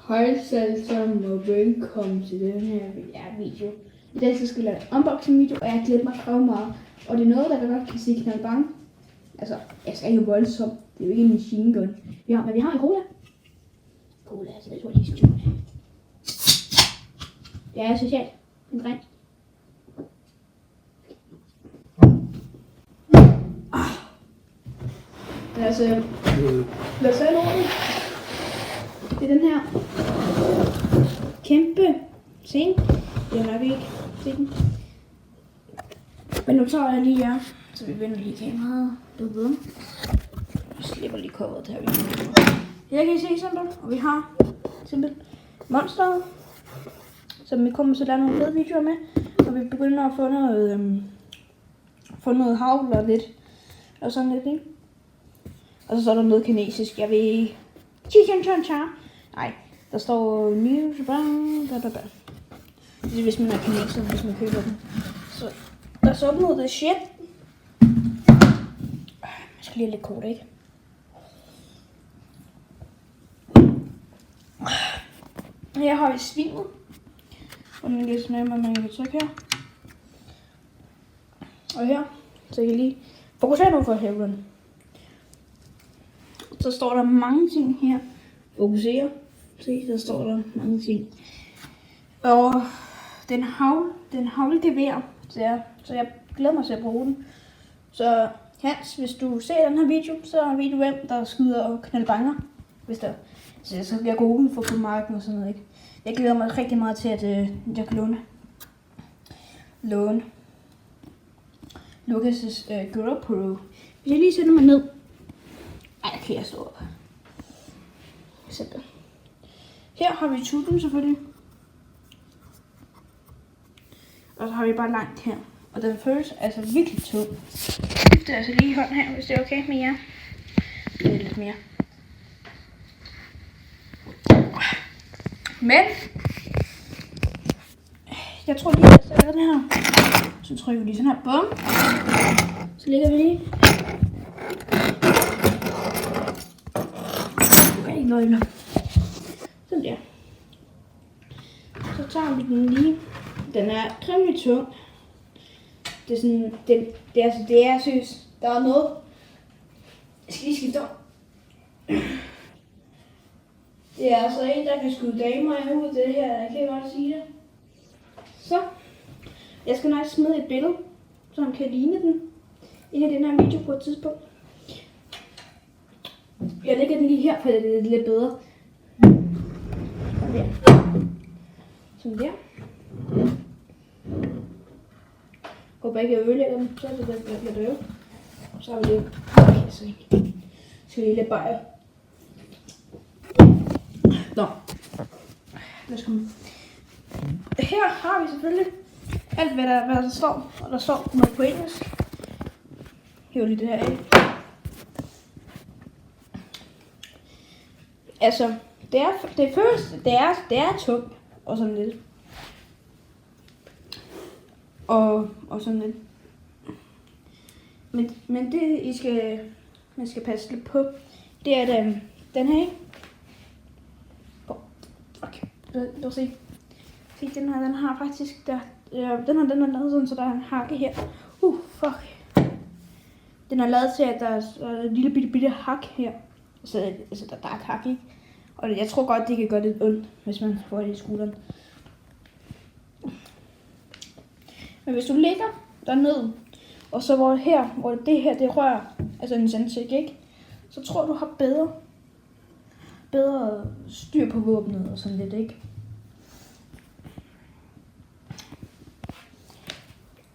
Hej så sammen og velkommen til den her video. I dag skal jeg lave en unboxing video, og jeg har glædet mig meget. Og det er noget, der godt kan sige knaldbange. Altså, jeg skal ikke voldsomt. Det er jo ikke en machine gun. Men vi har en cola. Cola, så det tror jeg lige stjålet. Det er socialt. En dreng. Lad os se ordentligt. Det er den her kæmpe ting. Det er nok ikke til den. Men nu tager jeg lige jer, så vi vender lige kameraet. Vi slipper lige coveret her. Her kan I se simpelthen, og vi har simpelthen monsteret, som vi kommer til at lave nogle fede videoer med. Og vi begynder at få noget havl og lidt, og sådan lidt, ikke? Og så er der noget kinesisk, jeg ved ikke. Chicken cha. Nej, der står news about. Det er hvis man er kineser, hvis man køber den. Så der er sådan noget der shit. Jeg skal lige have lidt kort, ikke? Her har vi svinet. Og den er lidt nemmere, man kan trykke her. Og her, så jeg kan lige fokusere nu for at hæve den. Så står der mange ting her. Fokusere. Se, der står der mange ting. Og den havlgevær, så jeg glæder mig til at bruge den. Så Hans, hvis du ser den her video, så ved du hvem der skyder og knaldbanger. Hvis der, så bliver jeg gå uden for på marken og sådan noget, ikke? Jeg glæder mig rigtig meget til, at jeg kan låne Lucas' GoPro. Hvis jeg lige sætter mig ned. Ej, kan jeg stå op. Simpelthen. Her har vi tutten selvfølgelig. Og så har vi bare langt her. Og den føles altså virkelig tung. Det er altså lige hånd her, hvis det er okay med jer. Det er lidt mere. Men jeg tror lige, at jeg sætter den her. Så trykker vi lige sådan her. Bum. Så ligger vi lige. Nøgler. Sådan der. Så tager vi den lige. Den er rimelig tung. Det er sådan, det er seriøst. Der er noget. Jeg skal lige skifte om. Det er altså en, der kan skyde damer ud det her. Jeg kan godt sige det. Så. Jeg skal nok smide et billede, så han kan ligne den. Ind i den her video på et tidspunkt. Jeg lægger den lige her, for det er lidt bedre. Sådan der. Sådan der. Går bare ikke at ødelægge dem, så er det der bliver døve. Så har vi det. Okay, så skal vi lidt bajer. Nå. Lad os komme. Her har vi selvfølgelig alt, hvad der står. Og der står noget på engelsk. Hæv lige det her af. Altså, det er tungt og sådan lidt. Og sådan lidt. Men det man skal passe lidt på, det er den her, ikke? Okay, lad os se. Se, den har faktisk den er lavet sådan, så der er en hakke her. Fuck. Den er lavet til, at der er et lille bitte hak her. Så altså, der er hak, ikke? Og jeg tror godt, det kan gøre lidt ondt, hvis man får det i skulderen. Men hvis du ligger dernede, og så hvor det her det rører, altså en sandsæk, ikke? Så tror du har bedre styr på våbnet og sådan lidt, ikke?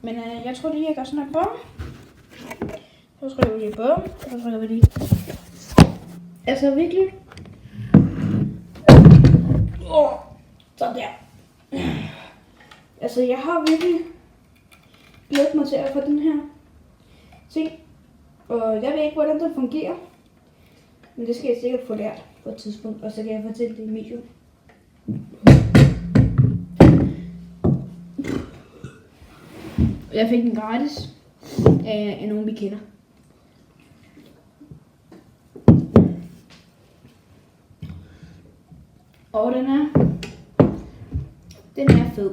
Men jeg tror lige, jeg gør sådan her bum. Så trykker vi lige bum, og så trykker vi lige. Altså virkelig. Sådan der. Altså jeg har virkelig glædet mig til at få den her ting. Og jeg ved ikke, hvordan den fungerer. Men det skal jeg sikkert få lært på et tidspunkt. Og så kan jeg fortælle det i video. Jeg fik den gratis af nogen vi kender. Og den er fed.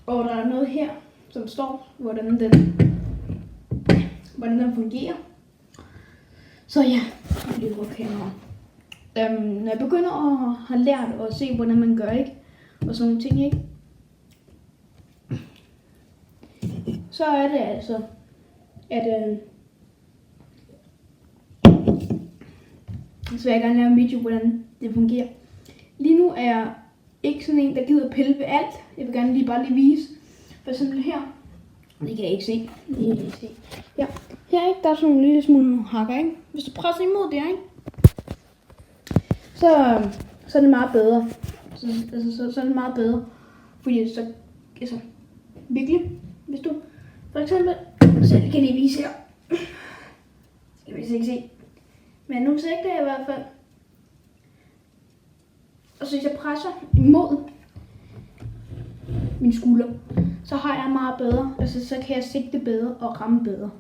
Og der er noget her, som står, hvordan den fungerer. Så ja, lige på kamera. Når jeg begynder at have lært at se, hvordan man gør, ikke? Og sådan nogle ting, ikke? Så er det altså, at så vil jeg gerne lave en video, hvordan det fungerer. Lige nu er jeg ikke sådan en, der gider pille ved alt. Jeg vil gerne bare lige vise. For eksempel her. Det kan jeg ikke se. Ja. Her, ikke? Der er sådan nogle lille smule hakker, ikke? Hvis du presser imod det, ikke? Så er det meget bedre. Så er det meget bedre. Fordi så altså, virkelig, hvis du for eksempel, så kan lige vise her. Skal vi ikke se. Men nu sigter jeg i hvert fald. Og så hvis jeg presser imod min skulder, så har jeg meget bedre. Altså så kan jeg sigte bedre og ramme bedre.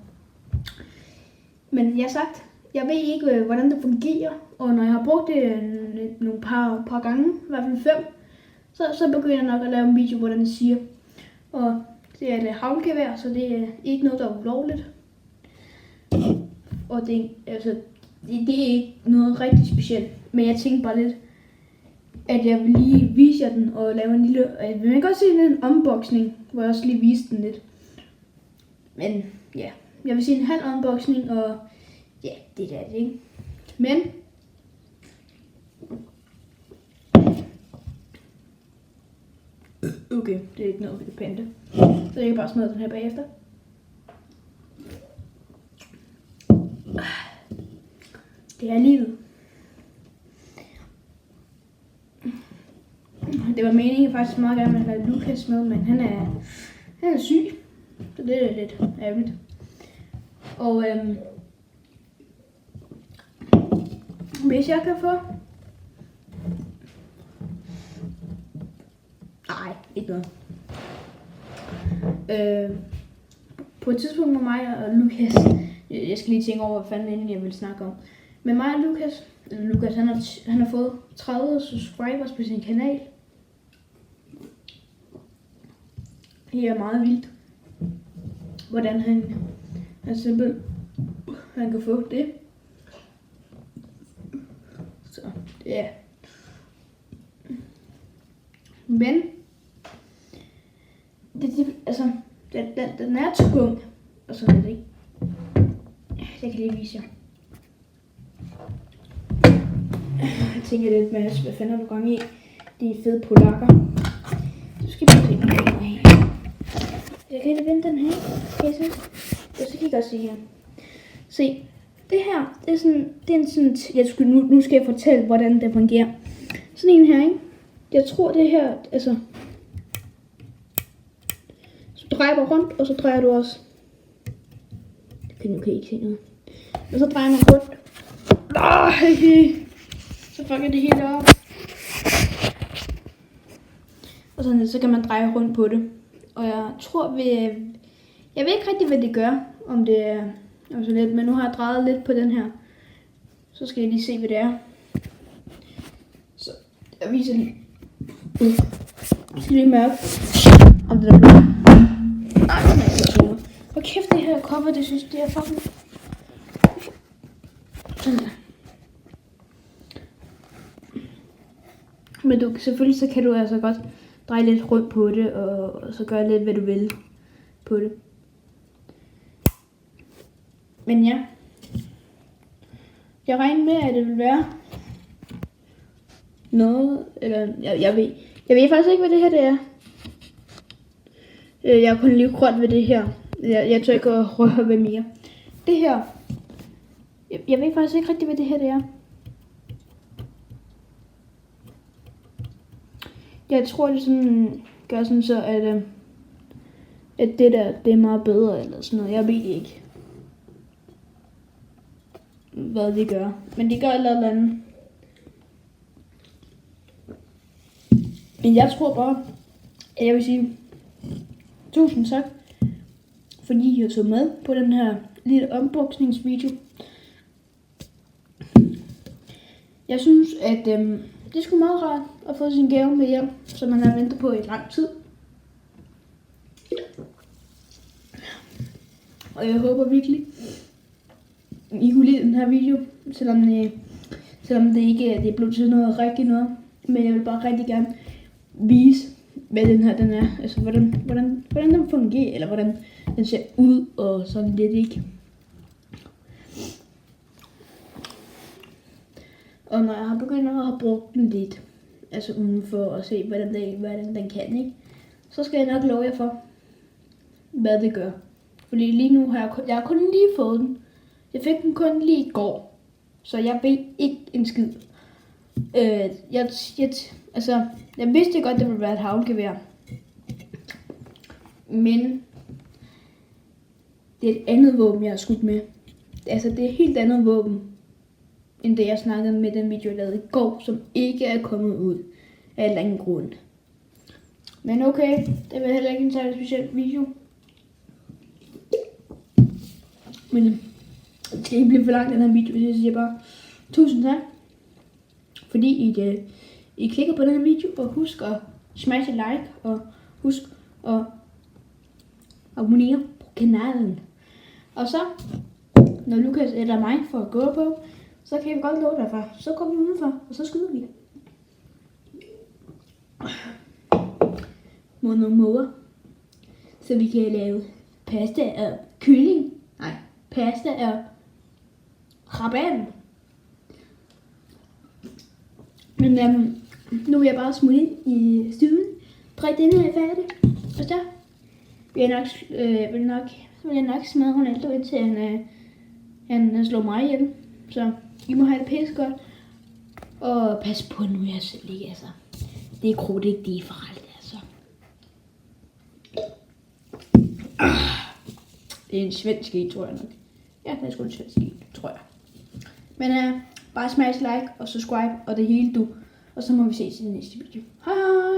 Men jeg har sagt, jeg ved ikke, hvordan det fungerer. Og når jeg har brugt det nogle par gange, i hvert fald 5, så begynder jeg nok at lave en video, hvordan det siger. Og det er et haglgevær, så det er ikke noget, der er ulovligt. Og det er ikke noget rigtig specielt. Men jeg tænkte bare lidt, at jeg vil lige vise jer den og lave en lille... Jeg vil godt se en unboxing, hvor jeg også lige viste den lidt. Men ja, jeg vil sige en halv unboxing, og ja, det er det, ikke? Men... Okay, det er ikke noget, vi kan pante. Så jeg kan bare smide den her bagefter. Det er livet. Det var meningen faktisk meget gerne at have Lukas med, men han er syg. Så det er lidt ærgerligt. Og hvis jeg kan få... Nej, ikke noget. På et tidspunkt med mig og Lukas, jeg skal lige tænke over, hvad fanden egentlig jeg vil snakke om. Men mig og Lukas han har fået 30 subscribers på sin kanal. Det er meget vildt, hvordan han simpelthen kan få det. Så ja. Men altså den er tung og sådan lidt, ikke? Jeg kan lige vise jer. Jeg tænker lidt med, hvad fanden er du gang i? De fede polakker. Så skal vi se den her. Jeg kan lige vende den her. Kan I se? Og så kan I godt se her. Se, det her, det er sådan, nu skal jeg fortælle, hvordan det fungerer. Sådan en her, ikke? Jeg tror det her, altså, så drejer du rundt, og så drejer du også. Nu kan I ikke se noget. Og så drejer man rundt. Så fucker det hele op. Og sådan, så kan man dreje rundt på det. Og jeg tror, jeg ved ikke rigtig, hvad det gør, om det er altså lidt, men nu har jeg drejet lidt på den her. Så skal jeg lige se, hvad det er. Så jeg viser lige. Jeg skal lige mærke, om det er blå. Nej, den er ikke så. Hvor kæft, det her cover, det synes det er fucking... Sådan der. Men selvfølgelig så kan du altså godt dreje lidt rundt på det, og så gøre lidt, hvad du vil på det. Men ja. Jeg regner med, at det vil være noget, eller jeg ved faktisk ikke, hvad det her det er. Jeg har kun lige rørt ved det her. Jeg tør ikke at røre ved mere. Det her, jeg ved faktisk ikke rigtig, hvad det her det er. Jeg tror, det sådan, gør sådan så, at det der, det er meget bedre, eller sådan noget. Jeg ved ikke, hvad det gør. Men det gør et eller andet. Men jeg tror bare, at jeg vil sige, 1000 tak, fordi I har taget med på den her lille unboxningsvideo. Jeg synes, at det er sgu meget rart at få sin gave med hjem, som man har ventet på i lang tid. Og jeg håber virkelig, I kunne lide den her video, selvom det ikke det er blevet til noget rigtigt noget. Men jeg vil bare rigtig gerne vise, hvad den her den er. Altså hvordan den fungerer, eller hvordan den ser ud og sådan lidt, ikke? Og når jeg har begyndt at have brugt den lidt, altså udenfor at se, hvordan den kan, ikke? Så skal jeg nok love jer for, hvad det gør. Fordi lige nu har jeg kun lige fået den. Jeg fik den kun lige i går. Så jeg ved ikke en skid. Jeg vidste godt, det ville være et haglgevær. Men det er et andet våben, jeg har skudt med. Altså, det er et helt andet våben, end det jeg snakkede med den video, jeg lavede i går, som ikke er kommet ud af en eller anden grund. Men okay, det var heller ikke en særlig speciel video. Men det skal ikke blive for langt, den her video, så jeg siger bare tusind tak, fordi I klikker på den her video, og husk at smash et like, og husk at abonnere på kanalen. Og så, når Lukas eller mig får gå på, så kan vi godt love derfra. Så går vi udenfor, og så skyder vi. Mod nogle måger, så vi kan lave pasta af kylling. Nej, pasta af raban. Men nu vil jeg bare smutte ind i stuen, drikke denne her færdig, og så vil jeg nok smadre Ronaldo, indtil han slår mig ihjel. Så I må have det pisse godt, og pas på nu jeg selv ikke, altså. Det er krudt ikke, det er farligt, altså. Det er en svensk en, tror jeg nok. Ja, det er sgu en svensk en, tror jeg. Men bare smash like og subscribe og det hele du. Og så må vi ses i den næste video. Hej hej!